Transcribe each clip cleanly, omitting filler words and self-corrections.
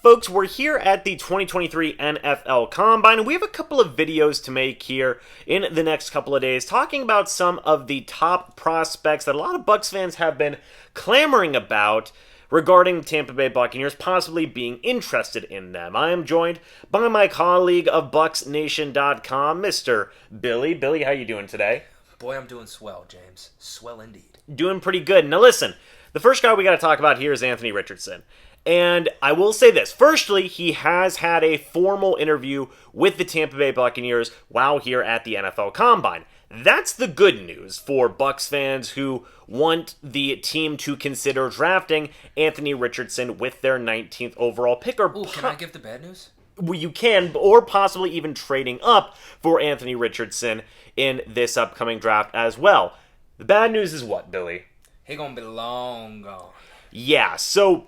Folks, we're here at the 2023 NFL Combine, and we have a couple of videos to make here in the next couple of days talking about some of the top prospects that a lot of Bucs fans have been clamoring about regarding the Tampa Bay Buccaneers possibly being interested in them. I am joined by my colleague of BucsNation.com, Mr. Billy. Billy, how you doing today? Boy, I'm doing swell, James. Swell indeed. Doing pretty good. Now listen, the first guy we got to talk about here is Anthony Richardson. And I will say this. Firstly, he has had a formal interview with the Tampa Bay Buccaneers while here at the NFL Combine. That's the good news for Bucs fans who want the team to consider drafting Anthony Richardson with their 19th overall pick. Ooh, can I give the bad news? Well, you can, or possibly even trading up for Anthony Richardson in this upcoming draft as well. The bad news is what, Billy? He gonna be long gone. Yeah, so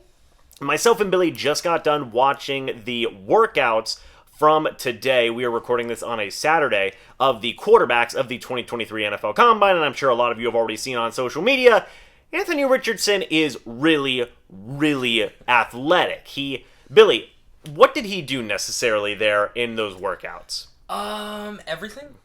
myself and Billy just got done watching the workouts from today. We are recording this on a Saturday of the quarterbacks of the 2023 NFL Combine, and I'm sure a lot of you have already seen on social media. Anthony Richardson is really, really athletic. Billy, what did he do necessarily there in those workouts? Everything?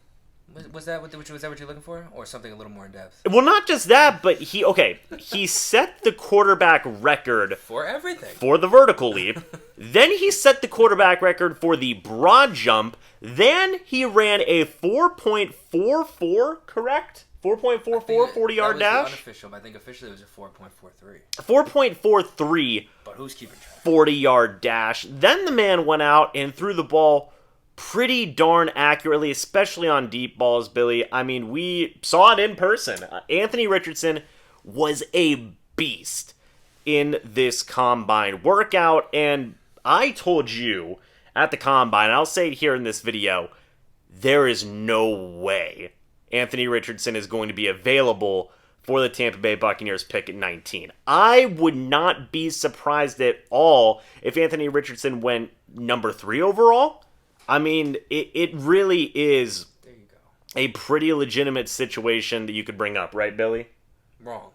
Was that what you're looking for? Or something a little more in depth? Well, not just that, but he set the quarterback record For everything. for the vertical leap. Then he set the quarterback record for the broad jump. Then he ran a 4.44, correct? 4.44 40-yard dash? Unofficial, but I think officially it was a 4.43. 4.43 But who's keeping track? 40-yard dash. Then the man went out and threw the ball pretty darn accurately, especially on deep balls, Billy. I mean, we saw it in person. Anthony Richardson was a beast in this Combine workout, and I told you at the Combine, and I'll say it here in this video, there is no way Anthony Richardson is going to be available for the Tampa Bay Buccaneers pick at 19. I would not be surprised at all if Anthony Richardson went number 3 overall. I mean, it really is There you go. a pretty legitimate situation that you could bring up, right, Billy? Wrong.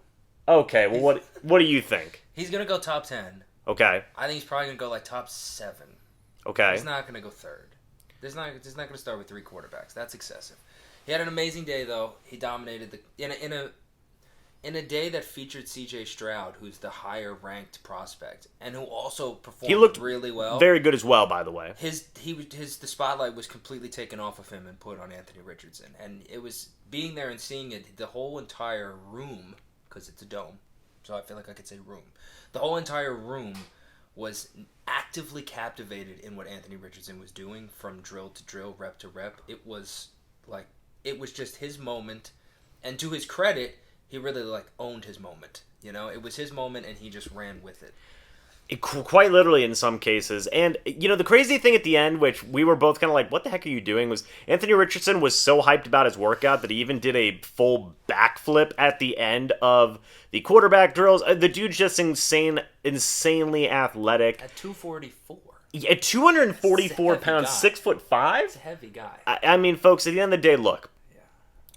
Okay, well, what do you think? He's gonna go top 10. Okay, I think he's probably gonna go like top 7. okay. He's not gonna go third. He's not gonna start with 3 quarterbacks. That's excessive. He had an amazing day though. He dominated in a day that featured C.J. Stroud, who's the higher ranked prospect, and who also performed He looked really well. very good as well, by the way. The spotlight was completely taken off of him and put on Anthony Richardson, and it was being there and seeing it. The whole entire room, because it's a dome, so I feel like I could say room. The whole entire room was actively captivated in what Anthony Richardson was doing from drill to drill, rep to rep. It was just his moment, and to his credit, he really owned his moment. You know, it was his moment, and he just ran with it. Quite literally in some cases. And, the crazy thing at the end, which we were both kind of like, what the heck are you doing, was Anthony Richardson was so hyped about his workout that he even did a full backflip at the end of the quarterback drills. The dude's just insanely athletic. At 244. At 244 pounds, 6'5". He's a heavy guy. I mean, folks, at the end of the day, look.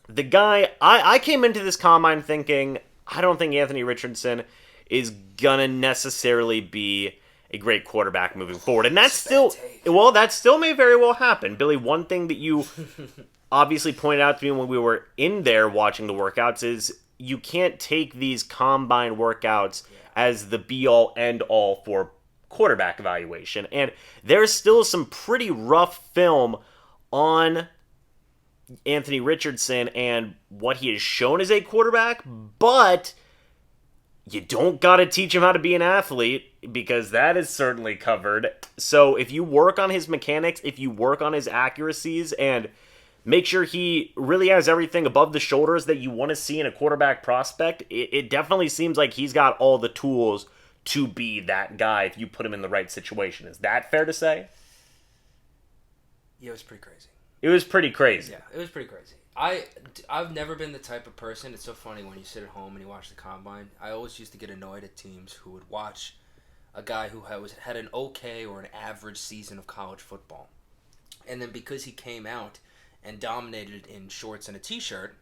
The guy, I came into this Combine thinking, I don't think Anthony Richardson is gonna necessarily be a great quarterback moving forward. And that still may very well happen. Billy, one thing that you obviously pointed out to me when we were in there watching the workouts is you can't take these Combine workouts as the be-all, end-all for quarterback evaluation. And there's still some pretty rough film on Anthony Richardson and what he has shown as a quarterback, but you don't got to teach him how to be an athlete because that is certainly covered. So if you work on his mechanics, if you work on his accuracies, and make sure he really has everything above the shoulders that you want to see in a quarterback prospect, it definitely seems like he's got all the tools to be that guy if you put him in the right situation. Is that fair to say? Yeah, it was pretty crazy. It was pretty crazy. Yeah, it was pretty crazy. I've never been the type of person. It's so funny when you sit at home and you watch the Combine. I always used to get annoyed at teams who would watch a guy who had an okay or an average season of college football, and then because he came out and dominated in shorts and a t-shirt,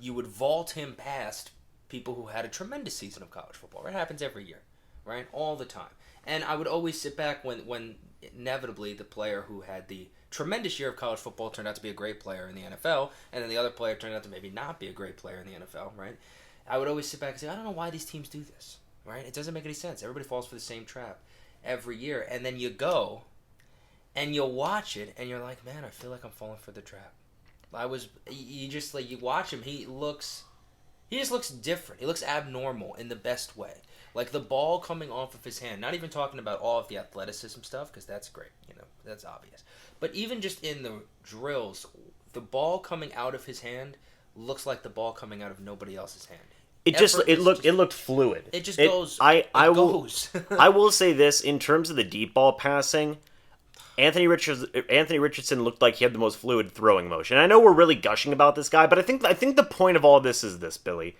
you would vault him past people who had a tremendous season of college football. It happens every year, right? All the time. And I would always sit back when inevitably the player who had the tremendous year of college football turned out to be a great player in the NFL, and then the other player turned out to maybe not be a great player in the NFL, right? I would always sit back and say, I don't know why these teams do this, right? It doesn't make any sense. Everybody falls for the same trap every year. And then you go and you'll watch it and you're like, man, I feel like I'm falling for the trap. You watch him, he just looks different. He looks abnormal in the best way. Like the ball coming off of his hand, not even talking about all of the athleticism stuff, because that's great, that's obvious. But even just in the drills, the ball coming out of his hand looks like the ball coming out of nobody else's hand. It looked fluid. It just goes. I will say this in terms of the deep ball passing. Anthony Richardson looked like he had the most fluid throwing motion. I know we're really gushing about this guy, but I think the point of all of this is this, Billy.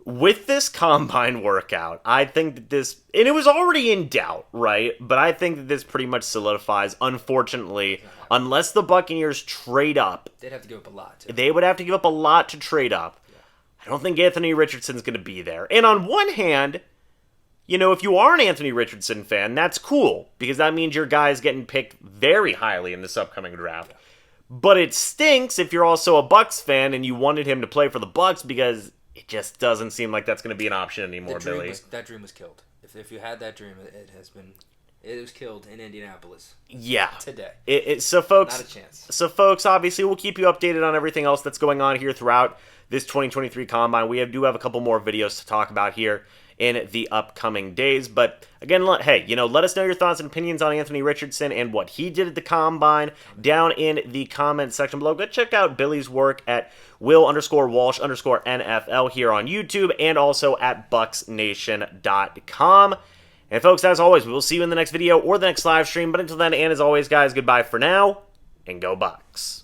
With this combine workout, I think that this, and it was already in doubt, right? But I think that this pretty much solidifies, unfortunately, unless the Buccaneers trade up. They'd have to give up a lot, too. They would have to give up a lot to trade up. Yeah. I don't think Anthony Richardson's going to be there. And on one hand, if you are an Anthony Richardson fan, that's cool, because that means your guy's getting picked very highly in this upcoming draft. Yeah. But it stinks if you're also a Bucs fan and you wanted him to play for the Bucs, because it just doesn't seem like that's going to be an option anymore, Billy. That dream was killed. If you had that dream, it was killed in Indianapolis. Yeah. Today. So folks, not a chance. So folks, obviously we'll keep you updated on everything else that's going on here throughout this 2023 Combine. We do have a couple more videos to talk about here in the upcoming days. But again, let us know your thoughts and opinions on Anthony Richardson and what he did at the Combine down in the comment section below. Go check out Billy's work at Will_Walsh_NFL here on YouTube and also at BucsNation.com. And folks, as always, we will see you in the next video or the next live stream. But until then, and as always, guys, goodbye for now, and go Bucs.